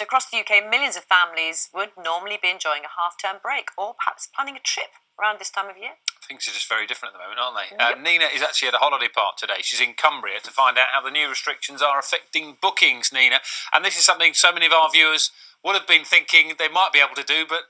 Across the UK, millions of families would normally be enjoying a half-term break or perhaps planning a trip around this time of year. Things are just very different at the moment, aren't they? Yep. Nina is actually at a holiday park today. She's in Cumbria to find out how the new restrictions are affecting bookings, Nina. And this is something so many of our viewers would have been thinking they might be able to do, but,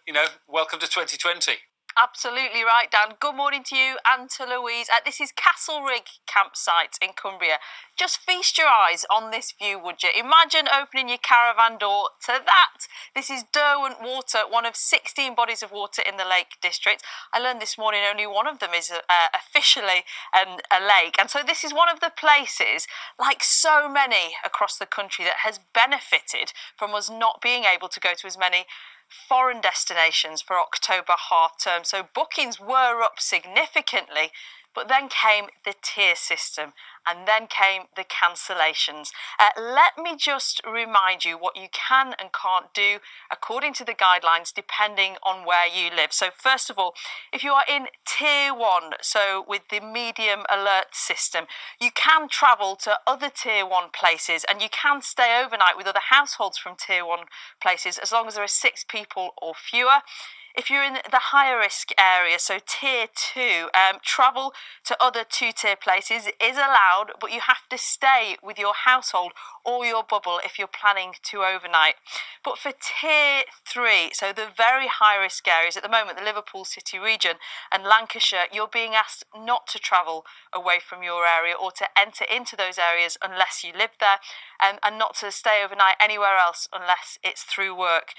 welcome to 2020. Absolutely right, Dan. Good morning to you and to Louise. This is Castlerigg campsite in Cumbria. Just feast your eyes on this view, would you? Imagine opening your caravan door to that. This is Derwent Water, one of 16 bodies of water in the Lake District. I learned this morning only one of them is officially a lake. And so this is one of the places, like so many across the country, that has benefited from us not being able to go to as many foreign destinations for October half term. So bookings were up significantly, but then came the tier system and then came the cancellations. Let me just remind you what you can and can't do according to the guidelines depending on where you live. So first of all, if you are in tier 1, so with the medium alert system, you can travel to other tier 1 places and you can stay overnight with other households from tier 1 places as long as there are 6 people or fewer. If you're in the higher risk area, so tier 2, travel to other 2-tier places is allowed, but you have to stay with your household or your bubble if you're planning to overnight. But for tier 3, so the very high risk areas, at the moment the Liverpool City region and Lancashire, you're being asked not to travel away from your area or to enter into those areas unless you live there, and not to stay overnight anywhere else unless it's through work.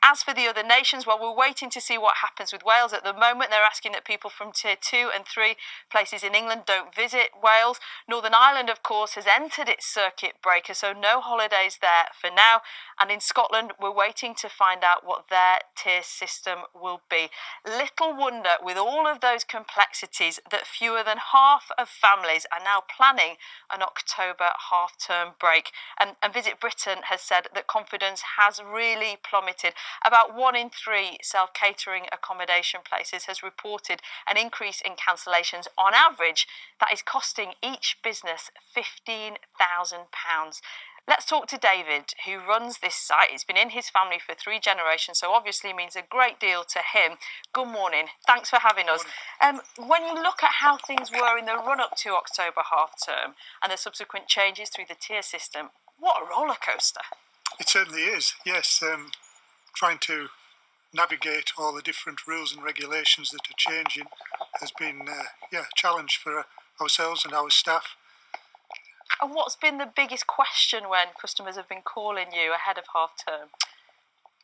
As for the other nations, well, we're waiting to see what happens with Wales. At the moment, they're asking that people from tier 2 and 3 places in England don't visit Wales. Northern Ireland, of course, has entered its circuit breaker, so no holidays there for now. And in Scotland, we're waiting to find out what their tier system will be. Little wonder, with all of those complexities, that fewer than half of families are now planning an October half-term break. And Visit Britain has said that confidence has really plummeted. About 1 in 3 self-catering accommodation places has reported an increase in cancellations. On average, that is costing each business £15,000. Let's talk to David, who runs this site. It's been in his family for 3 generations, so obviously means a great deal to him. Good morning. Thanks for having us. When you look at how things were in the run-up to October half-term and the subsequent changes through the tier system, what a roller coaster. It certainly is, yes. Trying to navigate all the different rules and regulations that are changing has been a challenge for ourselves and our staff. And what's been the biggest question when customers have been calling you ahead of half term?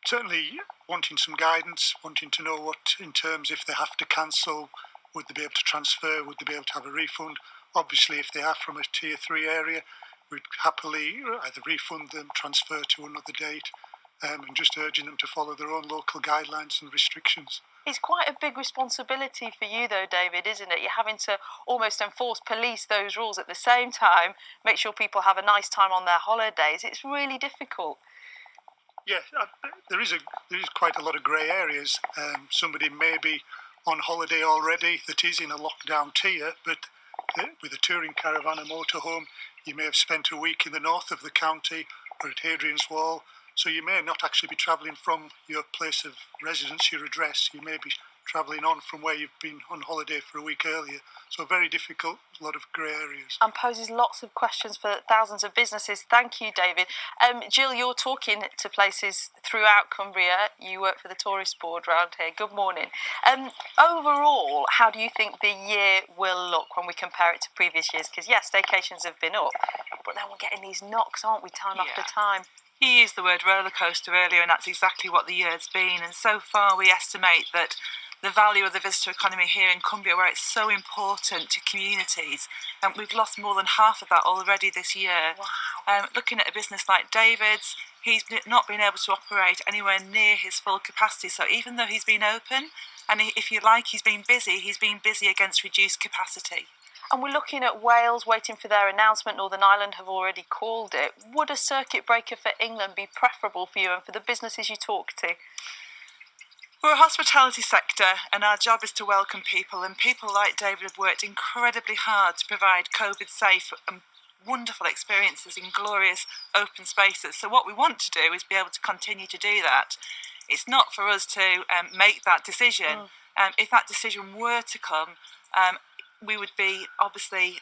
Certainly wanting some guidance, wanting to know what, in terms, if they have to cancel, would they be able to transfer, would they be able to have a refund? Obviously, if they are from a tier 3 area, we'd happily either refund them, transfer to another date, and just urging them to follow their own local guidelines and restrictions. It's quite a big responsibility for you though, David, isn't it? You're having to almost police those rules at the same time, make sure people have a nice time on their holidays. It's really difficult. Yeah, there is quite a lot of grey areas. Somebody may be on holiday already that is in a lockdown tier, but with a touring caravan, a motorhome, you may have spent a week in the north of the county or at Hadrian's Wall. So you may not actually be travelling from your place of residence, your address. You may be travelling on from where you've been on holiday for a week earlier. So very difficult, a lot of grey areas. And poses lots of questions for thousands of businesses. Thank you, David. Gill, you're talking to places throughout Cumbria. You work for the tourist board round here. Good morning. Overall, how do you think the year will look when we compare it to previous years? Because yes, staycations have been up, but then we're getting these knocks, aren't we, time after time? You used the word roller coaster earlier, and that's exactly what the year's been. And so far, we estimate that the value of the visitor economy here in Cumbria, where it's so important to communities, and we've lost more than half of that already this year. Wow. Looking at a business like David's, he's not been able to operate anywhere near his full capacity. So even though he's been open, and if you like, he's been busy against reduced capacity. And we're looking at Wales waiting for their announcement. Northern Ireland have already called it. Would a circuit breaker for England be preferable for you and for the businesses you talk to? We're a hospitality sector, and our job is to welcome people, and people like David have worked incredibly hard to provide COVID-safe and wonderful experiences in glorious open spaces. So what we want to do is be able to continue to do that. It's not for us to make that decision. If that decision were to come, we would be obviously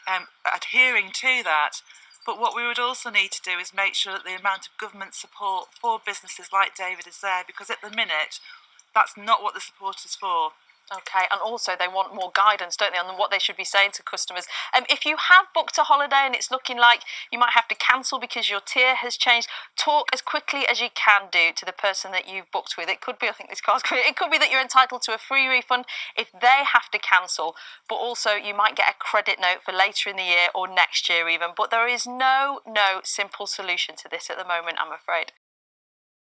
adhering to that. But what we would also need to do is make sure that the amount of government support for businesses like David is there, because at the minute, that's not what the support is for. Okay, and also they want more guidance, don't they, on what they should be saying to customers. If you have booked a holiday and it's looking like you might have to cancel because your tier has changed, talk as quickly as you can do to the person that you've booked with. It could be, I think this car's great, it could be that you're entitled to a free refund if they have to cancel, but also you might get a credit note for later in the year or next year even. But there is no simple solution to this at the moment, I'm afraid.